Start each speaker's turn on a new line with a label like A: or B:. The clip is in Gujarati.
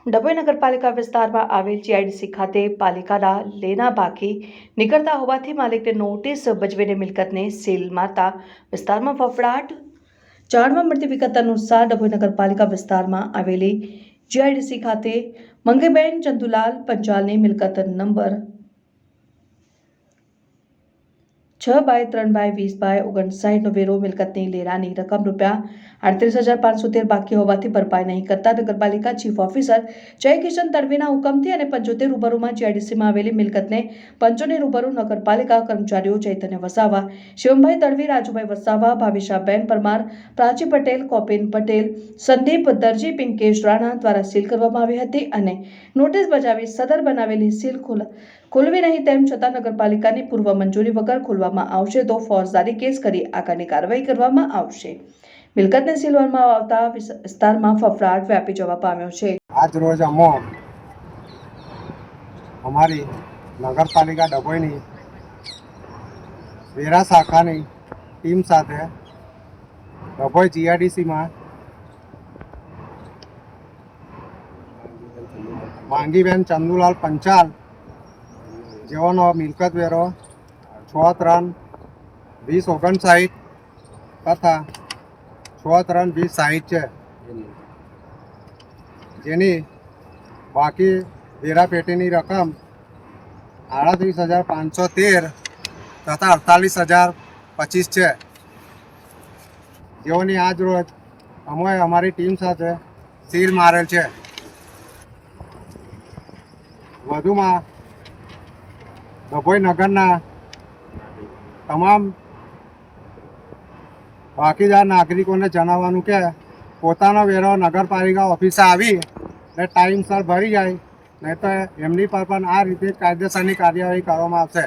A: ડભોઈ નગરપાલિકા વિસ્તારમાં આવેલ જીઆઈડીસી ખાતે પાલિકાના લેના બાકી નીકળતા હોવાથી માલિકને નોટિસ બજવીને મિલકતને સીલ મારતા વિસ્તારમાં ફફડાટ જાણવા મળતી વિગત અનુસાર ડભોઈ નગરપાલિકા વિસ્તારમાં આવેલી જીઆઈડીસી ખાતે મંગેબેન ચંદુલાલ પંચાલની મિલકત નંબર 6/3/20/59 વેરો મિલકતની લેરાની રકમ ₹38,513 બાકી હોવાથી ભરપાઈ નહીં કરતા નગરપાલિકા ચીફ ઓફિસર જય કિશન તડવીના હુકમથી અને 75 રૂબરૂમાં જીઆઈડીસીમાં આવેલી મિલકતને પંચોની રૂબરૂ નગરપાલિકા કર્મચારીઓ ચૈતન્ય વસાવા, શિવમભાઈ તડવી, રાજુભાઈ વસાવા, ભાવિશાબેન પરમાર, પ્રાચી પટેલ, કોપિન પટેલ, સંદીપ દરજી, પિંકેશ રાણા દ્વારા સીલ કરવામાં આવી હતી અને નોટિસ બજાવી સદર બનાવેલી સીલ ખોલવી નહીં તેમ છતાં નગરપાલિકાની પૂર્વ મંજૂરી વગર ખોલવામાં આવશે તો ફોજદારી કેસ કરી આગળની કાર્યવાહી કરવામાં આવશે. મિલકતને સીલવામાં આવતા વિસ્તારમાં ફફડાટ વ્યાપી જવા પામ્યો છે.
B: આજ રોજ અમારી નગરપાલિકા ડભોઈની વેરા શાખાની ટીમ સાથે ડભોઈ જીઆઈડીસીમાં માંગીબેન ચંદુલાલ પંચાલ જેઓનો મિલકત વેરો 6/3/2059 તથા 6/3/2060 છે, જેની બાકી વેરા પેટીની રકમ 38,513 તથા 48,025 છે, જેઓની આજ રોજ અમે અમારી ટીમ સાથે સીલ મારેલ છે. વધુમાં ડભોઈ નગરના તમામ બાકીદાર નાગરિકોને જણાવવાનું કે પોતાનો વેરો નગરપાલિકા ઓફિસે આવી ને ટાઈમસર ભરી જાય, નહીં તો એમની પર પણ આ રીતે કાયદેસરની કાર્યવાહી કરવામાં આવશે.